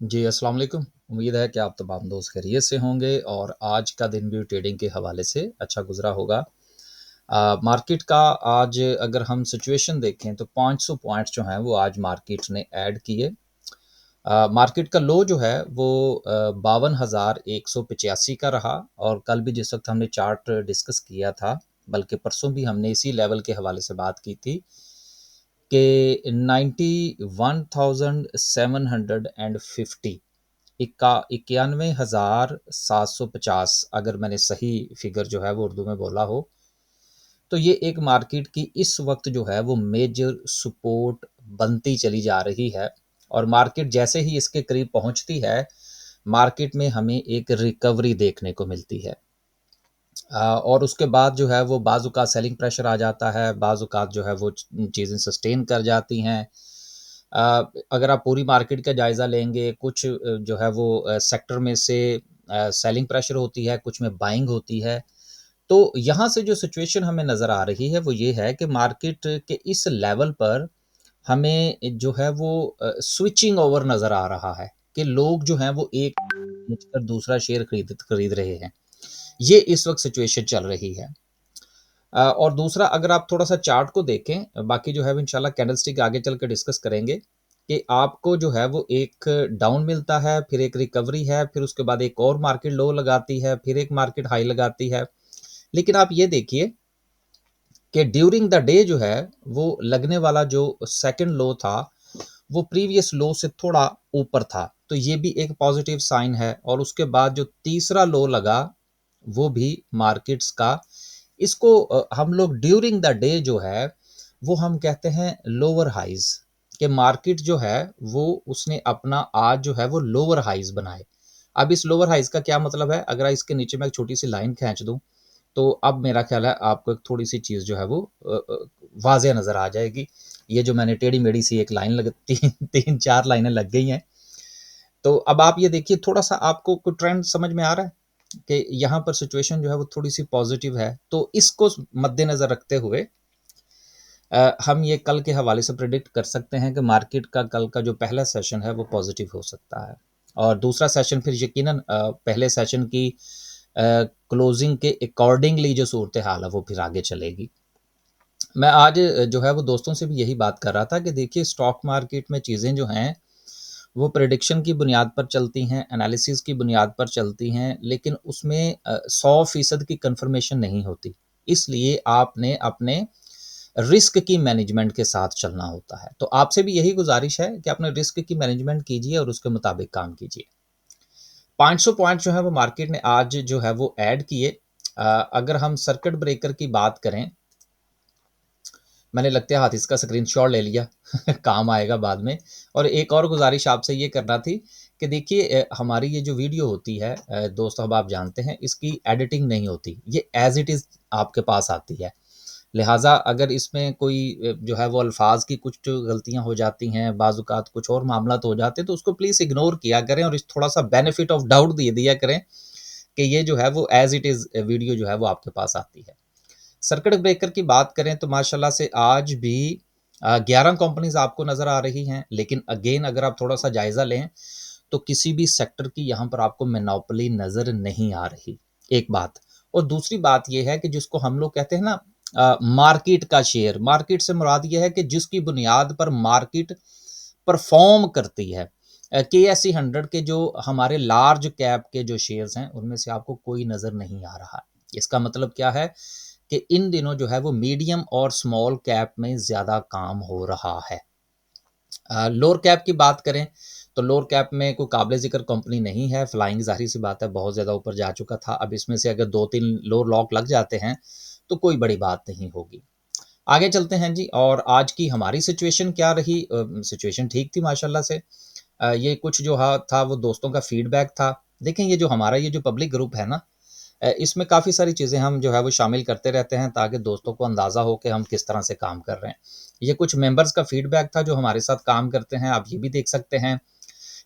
जी, अस्सलाम वालेकुम। उम्मीद है कि आप तमाम दोस्त खैरियत से होंगे और आज का दिन भी ट्रेडिंग के हवाले से अच्छा गुज़रा होगा। मार्केट का आज अगर हम सिचुएशन देखें तो 500 पॉइंट्स जो हैं वो आज मार्केट ने ऐड किए। मार्केट का लो जो है वो 52,185 का रहा और कल भी जिस वक़्त हमने चार्ट डिस्कस किया था, बल्कि परसों भी हमने इसी लेवल के हवाले से बात की थी कि 91,750 91,750 अगर मैंने सही फिगर जो है वो उर्दू में बोला हो, तो ये एक मार्केट की इस वक्त जो है वो मेजर सपोर्ट बनती चली जा रही है और मार्केट जैसे ही इसके करीब पहुंचती है, मार्केट में हमें एक रिकवरी देखने को मिलती है। और उसके बाद जो है वो बाज़-औक़ात सेलिंग प्रेशर आ जाता है, बाज़-औक़ात जो है वो चीज़ें सस्टेन कर जाती हैं। अगर आप पूरी मार्केट का जायज़ा लेंगे, कुछ जो है वो सेक्टर में से सेलिंग प्रेशर होती है, कुछ में बाइंग होती है। तो यहाँ से जो सिचुएशन हमें नज़र आ रही है वो ये है कि मार्केट के इस लेवल पर हमें जो है वो स्विचिंग ओवर नज़र आ रहा है कि लोग जो हैं वो एक बेचकर दूसरा शेयर खरीद रहे हैं। ये इस वक़्त सिचुएशन चल रही है। और दूसरा अगर आप थोड़ा-सा चार्ट को देखें, बाकी जो है वो इंशाल्लाह कैंडलस्टिक आगे चल के डिस्कस करेंगे कि आपको जो है वो एक डाउन मिलता है, फिर एक रिकवरी है, फिर उसके बाद एक और मार्केट लो लगाती है, फिर एक मार्केट हाई लगाती है। लेकिन आप ये देखिए कि ड्यूरिंग द डे जो है वो लगने वाला जो सेकंड लो था, वो प्रीवियस लो से थोड़ा ऊपर था। तो ये भी एक पॉजिटिव साइन है और उसके बाद जो तीसरा लो लगा, वो भी मार्केट्स का इसको हम लोग ड्यूरिंग द डे जो है वो हम कहते हैं लोअर हाइज कि मार्केट जो है वो उसने अपना आज जो है वो लोअर हाइज बनाए। अब इस लोअर हाइज का क्या मतलब है, अगर इसके नीचे मैं एक छोटी सी लाइन खींच दूं तो अब मेरा ख्याल है आपको एक थोड़ी सी चीज़ जो है वो वाज़ेह नज़र आ जाएगी। ये जो मैंने टेढ़ी-मेढ़ी सी एक लाइन लग 3-4 लाइनें लग गई हैं। तो अब आप ये देखिए थोड़ा-सा आपको कोई ट्रेंड समझ में आ रहा है कि यहाँ पर सिचुएशन जो है वो थोड़ी-सी पॉज़िटिव है। तो इसको मद्देनज़र रखते हुए हम ये कल के हवाले से प्रेडिक्ट कर सकते हैं कि मार्केट का कल का जो पहला सेशन है वो पॉज़िटिव हो सकता है। और दूसरा सेशन फिर यकीनन पहले सेशन की क्लोजिंग के अकॉर्डिंगली जो सूरत हाल है वो फिर आगे चलेगी। मैं आज जो है वो दोस्तों से भी यही बात कर रहा था कि देखिए स्टॉक मार्केट में चीज़ें जो हैं वो प्रेडिक्शन की बुनियाद पर चलती हैं, एनालिसिस की बुनियाद पर चलती हैं, लेकिन उसमें 100% की कन्फर्मेशन नहीं होती। इसलिए आपने अपने रिस्क की मैनेजमेंट के साथ चलना होता है। तो आपसे भी यही गुज़ारिश है कि अपने रिस्क की मैनेजमेंट कीजिए और उसके मुताबिक काम कीजिए। 500 पॉइंट जो है वो मार्केट ने आज जो है वो ऐड किए। अगर हम सर्किट ब्रेकर की बात करें, मैंने लगता है हाथ इसका स्क्रीनशॉट ले लिया काम आएगा बाद में। और एक और गुजारिश आपसे ये करना थी कि देखिए हमारी ये जो वीडियो होती है दोस्तों, अब आप जानते हैं इसकी एडिटिंग नहीं होती, ये एज इट इज़ आपके पास आती है। लिहाजा अगर इसमें कोई जो है वो अल्फाज की कुछ जो गलतियां हो जाती हैं, बाज़ात कुछ और मामला तो हो जाते हैं, तो उसको प्लीज़ इग्नोर किया करें और इस थोड़ा सा बेनिफिट ऑफ डाउट दे दिया करें कि ये जो है वो एज इट इज़ वीडियो जो है वो आपके पास आती है। सर्किट ब्रेकर की बात करें तो माशाल्लाह से आज भी 11 कंपनीज आपको नज़र आ रही हैं, लेकिन अगेन अगर आप थोड़ा सा जायज़ा लें तो किसी भी सेक्टर की यहाँ पर आपको मोनोपोली नज़र नहीं आ रही, एक बात। और दूसरी बात ये है कि जिसको हम लोग कहते हैं ना मार्केट का शेयर, मार्केट से मुराद ये है कि जिसकी बुनियाद पर मार्केट परफॉर्म करती है। KSE 100 के जो हमारे लार्ज कैप के जो शेयर्स हैं उनमें से आपको कोई नज़र नहीं आ रहा। इसका मतलब क्या है कि इन दिनों जो है वो मीडियम और स्मॉल कैप में ज़्यादा काम हो रहा है। लोअर कैप की बात करें तो लोअर कैप में कोई काबिल ज़िक्र कंपनी नहीं है। फ्लाइंग ज़ाहिर सी बात है बहुत ज़्यादा ऊपर जा चुका था। अब इसमें से अगर 2-3 लोअर लॉक लग जाते हैं तो कोई बड़ी बात नहीं होगी। आगे चलते हैं जी। और आज की हमारी सिचुएशन क्या रही? सिचुएशन ठीक थी माशाल्लाह से। ये कुछ जो था वो दोस्तों का फीडबैक था। देखें ये जो हमारा ये जो पब्लिक ग्रुप है ना, इसमें काफ़ी सारी चीज़ें हम जो है वो शामिल करते रहते हैं ताकि दोस्तों को अंदाज़ा हो कि हम किस तरह से काम कर रहे हैं। ये कुछ मेंबर्स का फीडबैक था जो हमारे साथ काम करते हैं, आप ये भी देख सकते हैं।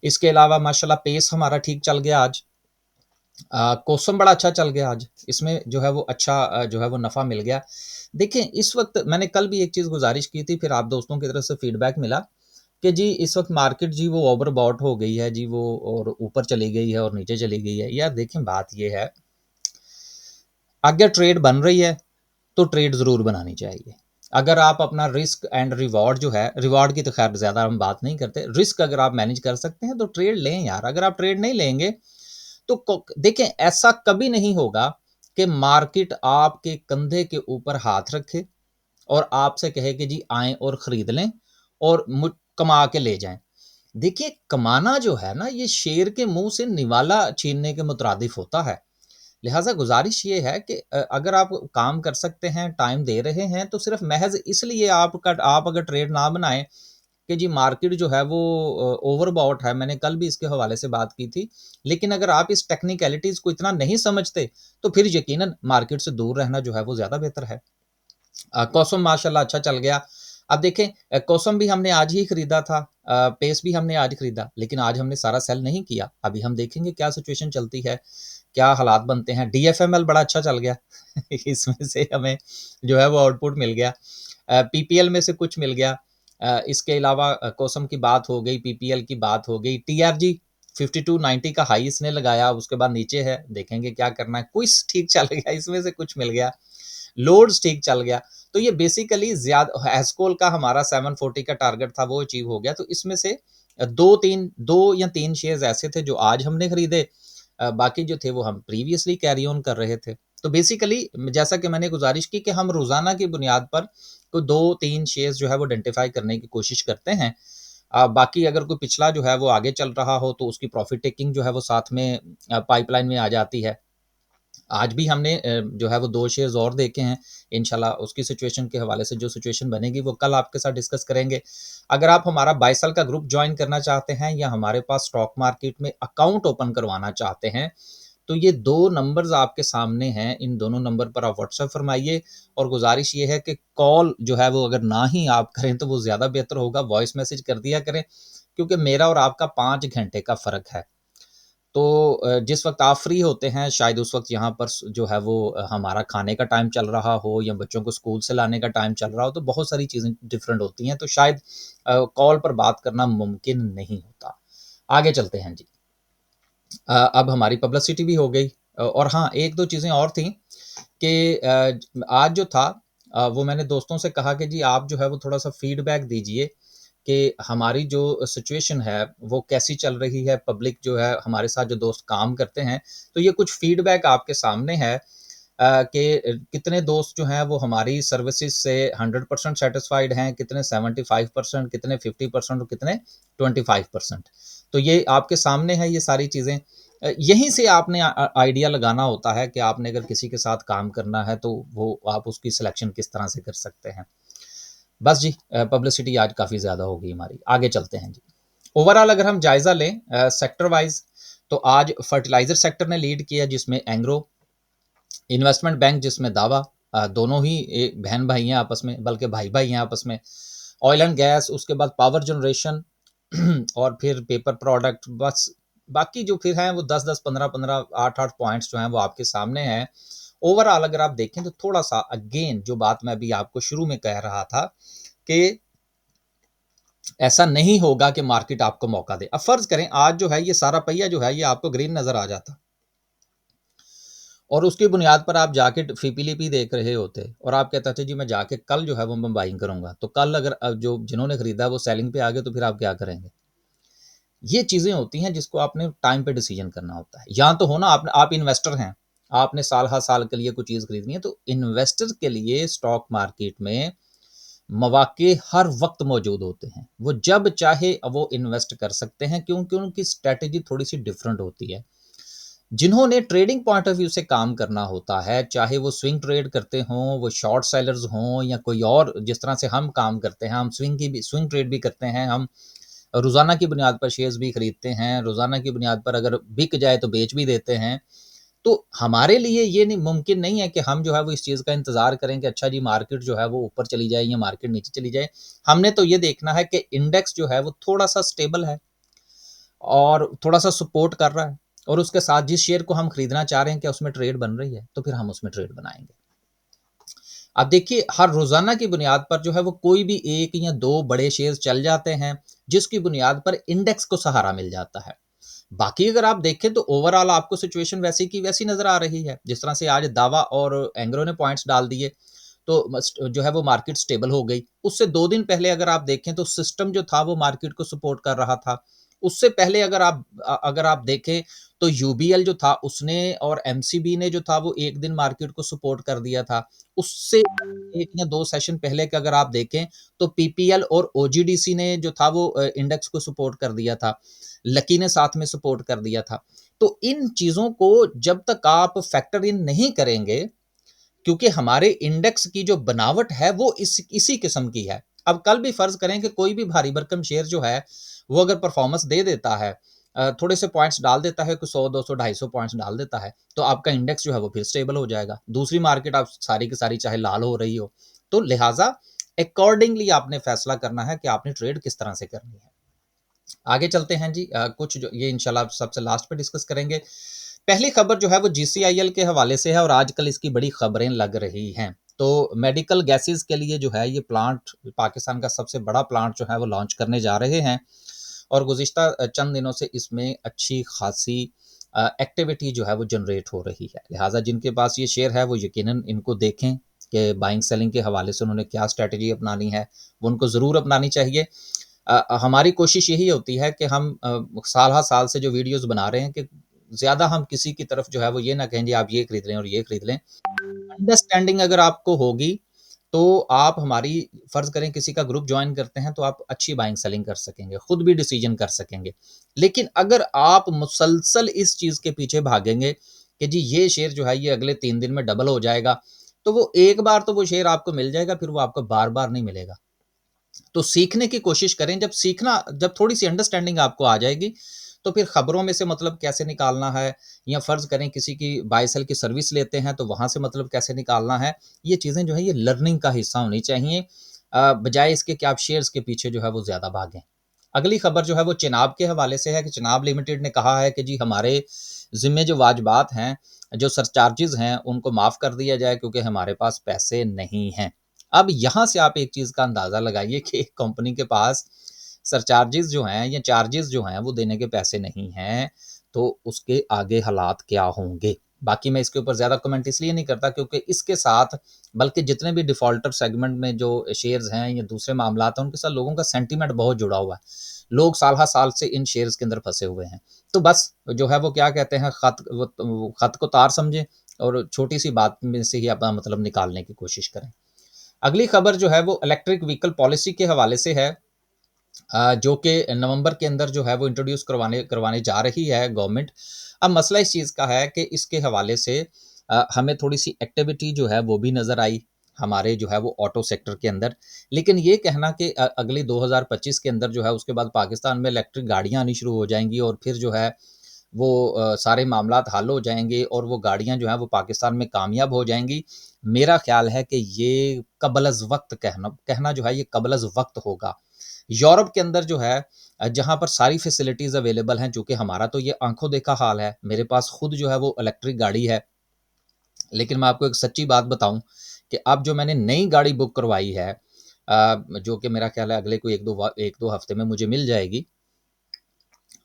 इसके अलावा माशाल्लाह पेस हमारा ठीक चल गया आज। कोसम बड़ा अच्छा चल गया आज। इसमें जो है वो अच्छा जो है वो नफ़ा मिल गया। देखें इस वक़्त मैंने कल भी एक चीज़ गुज़ारिश की थी, फिर आप दोस्तों की तरफ से फीडबैक मिला कि जी इस वक़्त मार्केट जी वो ओवरबॉट हो गई है जी वो, और ऊपर चली गई है और नीचे चली गई है। यार देखें बात ये है, अगर ट्रेड बन रही है तो ट्रेड ज़रूर बनानी चाहिए। अगर आप अपना रिस्क एंड रिवॉर्ड जो है, रिवॉर्ड की तो खैर ज़्यादा हम बात नहीं करते, रिस्क अगर आप मैनेज कर सकते हैं तो ट्रेड लें यार। अगर आप ट्रेड नहीं लेंगे तो देखें, ऐसा कभी नहीं होगा कि मार्केट आपके कंधे के ऊपर हाथ रखे और आपसे कहे कि जी आएँ और ख़रीद लें और कमा के ले जाएँ। देखिए, कमाना जो है ना, ये शेर के मुँह से निवाला छीनने के मुतरादिफ होता है। लिहाज़ा गुज़ारिश ये है कि अगर आप काम कर सकते हैं, टाइम दे रहे हैं, तो सिर्फ़ महज़ इसलिए आप अगर ट्रेड ना बनाएँ कि जी मार्केट जो है वो ओवरबॉट है, मैंने कल भी इसके हवाले से बात की थी। लेकिन अगर आप इस टेक्निकैलिटीज़ को इतना नहीं समझते, तो फिर यकीनन मार्केट से दूर रहना जो है वो ज़्यादा बेहतर है। कॉसम माशाल्लाह अच्छा चल गया। अब देखें, कॉसम भी हमने आज ही खरीदा था, पेस भी हमने आज खरीदा, लेकिन आज हमने सारा सेल नहीं किया। अभी हम देखेंगे क्या सिचुएशन चलती है, क्या हालात बनते हैं। डीएफएमएल बड़ा अच्छा चल गया इसमें से हमें जो है वो आउटपुट मिल गया। पीपीएल में से कुछ मिल गया। इसके अलावा कॉसम की बात हो गई, पीपीएल की बात हो गई। टीआरजी 5290 का हाई इसने लगाया, उसके बाद नीचे है, देखेंगे क्या करना है। क्विस ठीक चल गया, इसमें से कुछ मिल गया। लोड्स ठीक चल गया। तो ये बेसिकली ज़्यादा एस्कोल का हमारा 740 का टारगेट था वो अचीव हो गया। तो इसमें से 2 या 3 शेयर्स ऐसे थे जो आज हमने खरीदे, बाकी जो थे वो हम प्रीवियसली कैरी ऑन कर रहे थे। तो बेसिकली जैसा कि मैंने गुज़ारिश की कि हम रोज़ाना की बुनियाद पर कोई 2-3 शेयर्स जो है वो आइडेंटिफ़ाई करने की कोशिश करते हैं। बाकी अगर कोई पिछला जो है वो आगे चल रहा हो तो उसकी प्रॉफ़िट टेकिंग जो है वो साथ में पाइपलाइन में आ जाती है। आज भी हमने जो है वो 2 शेयर्स और देखे हैं। इंशाल्लाह उसकी सिचुएशन के हवाले से जो सिचुएशन बनेगी वो कल आपके साथ डिस्कस करेंगे। अगर आप हमारा बाय सेल का ग्रुप जॉइन करना चाहते हैं या हमारे पास स्टॉक मार्केट में अकाउंट ओपन करवाना चाहते हैं, तो ये 2 नंबर्स आपके सामने हैं। इन दोनों नंबर पर आप व्हाट्सएप फरमाइए, और गुज़ारिश ये है कि कॉल जो है वो अगर ना ही आप करें तो वो ज़्यादा बेहतर होगा, वॉइस मैसेज कर दिया करें, क्योंकि मेरा और आपका 5 घंटे का फ़र्क है। तो जिस वक़्त आप फ्री होते हैं, शायद उस वक़्त यहाँ पर जो है वो हमारा खाने का टाइम चल रहा हो या बच्चों को स्कूल से लाने का टाइम चल रहा हो, तो बहुत सारी चीज़ें डिफरेंट होती हैं, तो शायद कॉल पर बात करना मुमकिन नहीं होता। आगे चलते हैं जी। अब हमारी पब्लिसिटी भी हो गई, और हाँ, 1-2 चीज़ें और थी कि आज जो था वो मैंने दोस्तों से कहा कि जी आप जो है वो थोड़ा-सा फीडबैक दीजिए कि हमारी जो सिचुएशन है वो कैसी चल रही है, पब्लिक जो है हमारे साथ जो दोस्त काम करते हैं, तो ये कुछ फीडबैक आपके सामने है कि कितने दोस्त जो हैं वो हमारी सर्विसेज़ से 100% सैटिस्फाइड हैं, कितने 75%, कितने 50% और कितने 25%। तो ये आपके सामने है ये सारी चीज़ें। यहीं से आपने आइडिया लगाना होता है कि आपने अगर किसी के साथ काम करना है तो वो आप उसकी सिलेक्शन किस तरह से कर सकते हैं। बस जी, पब्लिसिटी आज काफ़ी ज़्यादा हो गई हमारी। आगे चलते हैं जी। ओवरऑल अगर हम जायज़ा लें सेक्टर वाइज़, तो आज फर्टिलाइज़र सेक्टर ने लीड किया जिसमें एंग्रो, इन्वेस्टमेंट बैंक जिसमें दावा, दोनों ही बहन-भाई हैं आपस में, बल्कि भाई-भाई हैं आपस में। ऑयल एंड गैस, उसके बाद पावर जनरेशन और फिर पेपर प्रोडक्ट, बस बाकी जो फिर हैं वो 10-10, 15-15, 8-8 पॉइंट्स जो हैं वो आपके सामने हैं। ओवरऑल अगर आप देखें तो थोड़ा-सा अगेन जो बात मैं अभी आपको शुरू में कह रहा था कि ऐसा नहीं होगा कि मार्केट आपको मौका दे। अब फ़र्ज़ करें आज जो है ये सारा पहिया जो है ये आपको ग्रीन नज़र आ जाता, और उसकी बुनियाद पर आप जाके फ़िपीलिपी देख रहे होते और आप कहते थे जी मैं जाके कल जो है वो मैं बाइंग करूँगा। तो कल अगर जो जिन्होंने खरीदा वो सेलिंग पे आ गए तो फिर आप क्या करेंगे? ये चीज़ें होती हैं जिसको आपने टाइम पे डिसीज़न करना होता है। या तो हो ना आप इन्वेस्टर हैं, आपने साल हर साल के लिए कोई चीज़ खरीदनी है, तो इन्वेस्टर के लिए स्टॉक मार्केट में मौक़े हर वक़्त मौजूद होते हैं। वो जब चाहे वो इन्वेस्ट कर सकते हैं, क्योंकि उनकी स्ट्रैटेजी थोड़ी-सी डिफरेंट होती है। जिन्होंने ट्रेडिंग पॉइंट ऑफ व्यू से काम करना होता है, चाहे वो स्विंग ट्रेड करते हों, वो शॉर्ट सेलर्स हों या कोई और, जिस तरह से हम काम करते हैं, हम स्विंग ट्रेड भी करते हैं, हम रोज़ाना की बुनियाद पर शेयर्स भी खरीदते हैं, रोज़ाना की बुनियाद पर अगर बिक जाए तो बेच भी देते हैं। तो हमारे लिए ये नहीं मुमकिन नहीं है कि हम जो है वो इस चीज़ का इंतज़ार करें कि अच्छा जी मार्केट जो है वो ऊपर चली जाए या मार्केट नीचे चली जाए। हमने तो ये देखना है कि इंडेक्स जो है वो थोड़ा-सा स्टेबल है और थोड़ा-सा सपोर्ट कर रहा है, और उसके साथ जिस शेयर को हम खरीदना चाह रहे हैं क्या उसमें ट्रेड बन रही है, तो फिर हम उसमें ट्रेड बनाएँगे। अब देखिए हर रोज़ाना की बुनियाद पर जो है वो कोई भी 1 या 2 बड़े शेयर चल जाते हैं, जिसकी बुनियाद पर इंडेक्स को सहारा मिल जाता है। बाकी अगर आप देखें तो ओवरऑल आपको सिचुएशन वैसी की वैसी नज़र आ रही है। जिस तरह से आज दावा और एंग्रो ने पॉइंट्स डाल दिए, तो जो है वो मार्केट स्टेबल हो गई। उससे 2 दिन पहले अगर आप देखें तो सिस्टम जो था वो मार्केट को सपोर्ट कर रहा था। उससे पहले अगर आप देखें तो यूबीएल जो था उसने और एमसीबी ने जो था वो 1 दिन मार्केट को सपोर्ट कर दिया था। उससे 1 या 2 सेशन पहले का अगर आप देखें तो पीपीएल और ओजीडीसी ने जो था वो इंडेक्स को सपोर्ट कर दिया था। लकी ने साथ में सपोर्ट कर दिया था। तो इन चीज़ों को जब तक आप फैक्टर इन नहीं करेंगे, क्योंकि हमारे इंडेक्स की जो बनावट है वो इसी किस्म की है। अब कल भी फर्ज करें कि कोई भी भारी भरकम शेयर जो है वो अगर परफॉर्मेंस दे देता है, थोड़े से पॉइंट्स डाल देता है, कुछ 100 200 250 पॉइंट्स डाल देता है, तो आपका इंडेक्स जो है वो फिर स्टेबल हो जाएगा। दूसरी मार्केट आप सारी की सारी चाहे लाल हो रही हो, तो लिहाजा अकॉर्डिंगली आपने फैसला करना है कि आपने ट्रेड किस तरह से करनी है। आगे चलते हैं जी, कुछ जो ये इंशाल्लाह सबसे लास्ट पे डिस्कस करेंगे। पहली खबर जो है वो जीसीआईएल के हवाले से है और आजकल इसकी बड़ी खबरें लग रही हैं। तो मेडिकल गैसेस के लिए जो है ये प्लांट, पाकिस्तान का सबसे बड़ा प्लांट जो है वो लॉन्च करने जा रहे हैं और गुज़िश्ता चंद दिनों से इसमें अच्छी खासी एक्टिविटी जो है वो जनरेट हो रही है। लिहाजा जिनके पास ये शेयर है वो यकीनन इनको देखें कि बाइंग सेलिंग के हवाले से उन्होंने क्या स्ट्रैटेजी अपनानी है, वो उनको ज़रूर अपनानी चाहिए। हमारी कोशिश यही होती है कि हम साल हर साल से जो वीडियोस बना रहे हैं कि ज़्यादा हम किसी की तरफ जो है वो ये ना कहें जी आप ये खरीद लें और ये खरीद लें। अंडरस्टैंडिंग अगर आपको होगी तो आप हमारी, फ़र्ज़ करें किसी का ग्रुप जॉइन करते हैं तो आप अच्छी बाइंग सेलिंग कर सकेंगे, खुद भी डिसीजन कर सकेंगे। लेकिन अगर आप मुसलसल इस चीज़ के पीछे भागेंगे कि जी ये शेयर जो है ये अगले 3 दिन में डबल हो जाएगा, तो वो एक बार तो वो शेयर आपको मिल जाएगा, फिर वो आपको बार-बार नहीं मिलेगा। तो सीखने की कोशिश करें, जब थोड़ी-सी अंडरस्टैंडिंग आपको आ जाएगी, तो फिर खबरों में से मतलब कैसे निकालना है, या फ़र्ज़ करें किसी की बाय सेल की सर्विस लेते हैं, तो वहाँ से मतलब कैसे निकालना है, ये चीज़ें जो है ये लर्निंग का हिस्सा होनी चाहिए, बजाए इसके कि आप शेयर्स के पीछे जो है वो ज़्यादा भागें। अगली खबर जो है वो चिनाब के हवाले से है कि चिनाब लिमिटेड ने कहा है कि जी हमारे ज़िम्मे जो वाजिबात हैं, जो सरचार्जेज़ हैं, उनको माफ़ कर दिया जाए क्योंकि हमारे पास पैसे नहीं हैं। अब यहाँ से आप एक चीज़ का अंदाज़ा लगाइए कि एक कंपनी के पास सरचार्जेज़ जो हैं या चार्जेज़ जो हैं वो देने के पैसे नहीं हैं, तो उसके आगे हालात क्या होंगे? बाकी मैं इसके ऊपर ज़्यादा कमेंट इसलिए नहीं करता क्योंकि इसके साथ बल्कि जितने भी डिफ़ॉल्टर सेगमेंट में जो शेयर्स हैं या दूसरे मामलात हैं, उनके साथ लोगों का सेंटीमेंट बहुत जुड़ा हुआ है। लोग साल हर साल से इन शेयर्स के अंदर फँसे हुए हैं। तो बस जो है वो क्या कहते हैं, वो खत को तार समझें और छोटी-सी बात में से ही अपना मतलब निकालने की कोशिश करें। अगली खबर जो है वो इलेक्ट्रिक व्हीकल पॉलिसी के हवाले से है, जो कि नवंबर के अंदर जो है वो इंट्रोड्यूस करवाने करवाने जा रही है गवर्नमेंट। अब मसला इस चीज़ का है कि इसके हवाले से हमें थोड़ी-सी एक्टिविटी जो है वो भी नज़र आई, हमारे जो है वो ऑटो सेक्टर के अंदर। लेकिन ये कहना कि अगले 2025 के अंदर जो है उसके बाद पाकिस्तान में इलेक्ट्रिक गाड़ियाँ आनी शुरू हो जाएँगी और फिर जो है वो सारे मामलात हल हो जाएँगे और वो गाड़ियाँ जो हैं वो पाकिस्तान में कामयाब हो जाएँगी। मेरा ख़्याल है कि ये क़ब्ल अज़ वक़्त कहना कहना जो है ये क़ब्ल अज़ वक़्त होगा। यूरोप के अंदर जो है जहाँ पर सारी फैसिलिटीज़ अवेलेबल हैं, चूँकि हमारा तो ये आँखों देखा हाल है। मेरे पास खुद जो है वो इलेक्ट्रिक गाड़ी है, लेकिन मैं आपको एक सच्ची बात बताऊँ कि अब जो मैंने नई गाड़ी बुक करवाई है, जो कि मेरा ख़्याल है अगले कोई 1-2 हफ़्ते में मुझे मिल जाएगी।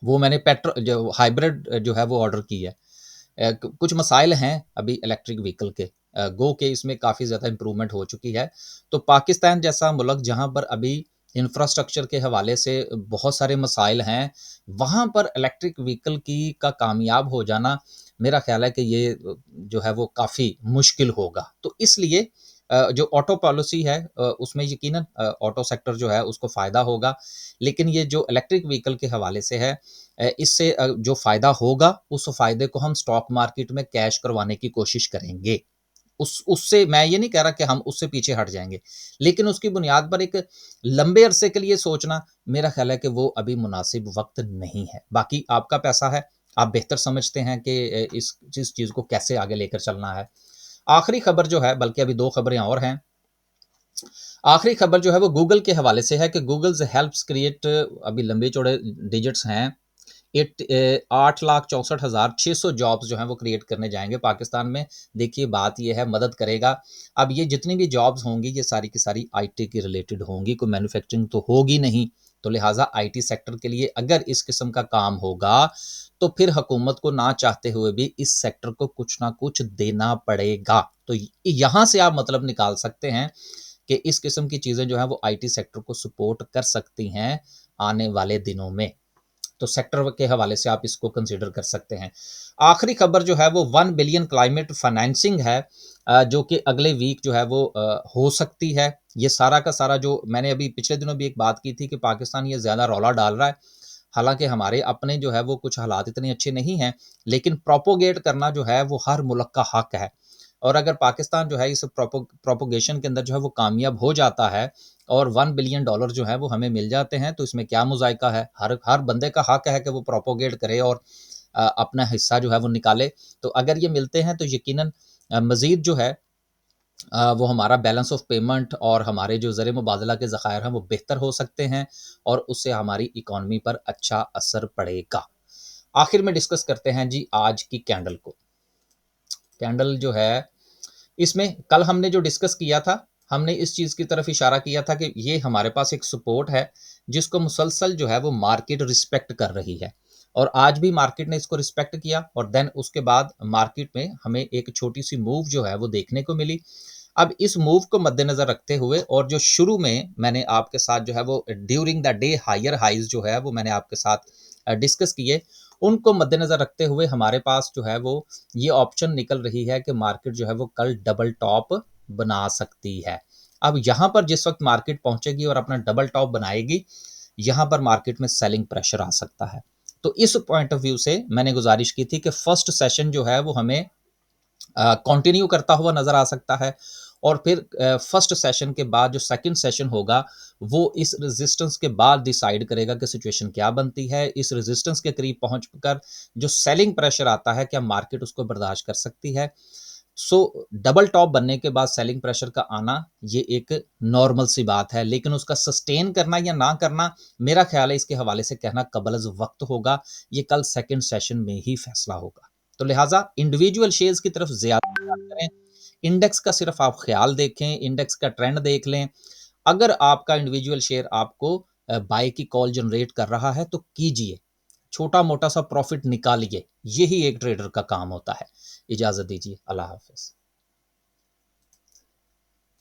वो मैंने जो हाइब्रिड जो है वो ऑर्डर की है। कुछ मसाइल हैं अभी इलेक्ट्रिक व्हीकल के, गो के इसमें काफ़ी ज़्यादा इम्प्रूवमेंट हो चुकी है। तो पाकिस्तान जैसा मुल्क जहाँ पर अभी इंफ्रास्ट्रक्चर के हवाले से बहुत सारे मसाइल हैं, वहाँ पर इलेक्ट्रिक व्हीकल की का कामयाब हो जाना मेरा ख़्याल है कि ये जो है वो काफ़ी मुश्किल होगा। तो इसलिए जो ऑटो पॉलिसी है उसमें यकीनन ऑटो सेक्टर जो है उसको फ़ायदा होगा। लेकिन ये जो इलेक्ट्रिक व्हीकल के हवाले से है, इससे जो फ़ायदा होगा, उस फ़ायदे को हम स्टॉक मार्केट में कैश करवाने की कोशिश करेंगे। उससे मैं ये नहीं कह रहा कि हम उससे पीछे हट जाएँगे, लेकिन उसकी बुनियाद पर एक लंबे अरसे के लिए सोचना, मेरा ख़्याल है कि वो अभी मुनासिब वक़्त नहीं है। बाकी आपका पैसा है, आप बेहतर समझते हैं कि इस चीज़ को कैसे आगे लेकर चलना है। आखिरी खबर जो है, बल्कि अभी 2 खबरें और हैं। आखिरी खबर जो है वो गूगल के हवाले से है कि गूगल्स हेल्प्स क्रिएट, अभी लंबे चौड़े डिजिट्स हैं, 8,64,600 जॉब्स जो हैं वो क्रिएट करने जाएँगे पाकिस्तान में। देखिए बात ये है, मदद करेगा। अब ये जितनी भी जॉब्स होंगी ये सारी की सारी आईटी की रिलेटेड होंगी, कोई मैन्युफैक्चरिंग तो होगी नहीं। तो लिहाज़ा आईटी सेक्टर के लिए अगर इस किस्म का काम होगा, तो फिर हुकूमत को ना चाहते हुए भी इस सेक्टर को कुछ ना कुछ देना पड़ेगा। तो यहाँ से आप मतलब निकाल सकते हैं कि इस किस्म की चीज़ें जो हैं वो आईटी सेक्टर को सपोर्ट कर सकती हैं आने वाले दिनों में। तो सेक्टर के हवाले से आप इसको कंसीडर कर सकते हैं। आखिरी खबर जो है वो 1 बिलियन क्लाइमेट फाइनेंसिंग है, जो कि अगले वीक जो है वो हो सकती है। ये सारा का सारा जो मैंने अभी पिछले दिनों भी एक बात की थी कि पाकिस्तान ये ज़्यादा रौला डाल रहा है। हालाँकि हमारे अपने जो है वो कुछ हालात इतने अच्छे नहीं हैं, लेकिन प्रोपोगेट करना जो है वो हर मुल्क का हक है। और अगर पाकिस्तान जो है इस प्रोपोगेशन के अंदर जो है वो कामयाब हो जाता है और $1 बिलियन जो है वो हमें मिल जाते हैं, तो इसमें क्या मुज़ायका है? हर हर बंदे का हक है कि वो प्रोपोगेट करे और अपना हिस्सा जो है वो निकाले। तो अगर ये मिलते हैं तो यकीनन मज़ीद जो है वो हमारा बैलेंस ऑफ पेमेंट और हमारे जो ज़र मुबादला के ज़खायर हैं वो बेहतर हो सकते हैं और उससे हमारी इकॉनमी पर अच्छा असर पड़ेगा। आखिर में डिस्कस करते हैं जी आज की कैंडल को। कैंडल जो है इसमें कल हमने जो डिस्कस किया था, हमने इस चीज़ की तरफ इशारा किया था कि ये हमारे पास एक सपोर्ट है, जिसको मुसलसल जो है वो मार्केट रिस्पेक्ट कर रही है और आज भी मार्केट ने इसको रिस्पेक्ट किया और देन उसके बाद मार्केट में हमें एक छोटी-सी मूव जो है वो देखने को मिली। अब इस मूव को मद्देनज़र रखते हुए और जो शुरू में मैंने आपके साथ जो है वो during the day higher highs जो है वो मैंने आपके साथ डिस्कस किए, उनको मद्देनज़र रखते हुए हमारे पास जो है वो ये ऑप्शन निकल रही है कि मार्केट जो है वो कल डबल टॉप बना सकती है। अब यहाँ पर जिस वक़्त मार्केट पहुँचेगी और अपना डबल टॉप बनाएगी, यहाँ पर मार्केट में सेलिंग प्रेशर आ सकता है। तो इस पॉइंट ऑफ व्यू से मैंने गुज़ारिश की थी कि फर्स्ट सेशन जो है वो हमें कंटिन्यू करता हुआ नज़र आ सकता है और फिर फर्स्ट सेशन के बाद जो सेकंड सेशन होगा वो इस रेजिस्टेंस के बाद डिसाइड करेगा कि सिचुएशन क्या बनती है। इस रेजिस्टेंस के करीब पहुंचकर जो सेलिंग प्रेशर आता है क्या मार्केट उसको बर्दाश्त कर सकती है। सो डबल टॉप बनने के बाद सेलिंग प्रेशर का आना ये एक नॉर्मल सी बात है, लेकिन उसका सस्टेन करना या ना करना मेरा ख्याल है इसके हवाले से कहना कबल अज़ वक्त होगा। ये कल सेकंड सेशन में ही फैसला होगा। तो लिहाजा इंडिविजुअल शेयर्स की तरफ ज़्यादा ध्यान करें, इंडेक्स का सिर्फ आप ख्याल देखें, इंडेक्स का ट्रेंड देख लें। अगर आपका इंडिविजुअल शेयर आपको बाय की कॉल जनरेट कर रहा है तो कीजिए, छोटा मोटा सा प्रॉफिट निकालिए, यही एक ट्रेडर का काम होता है। इजाज़त दीजिए, अल्लाह हाफ़िज़।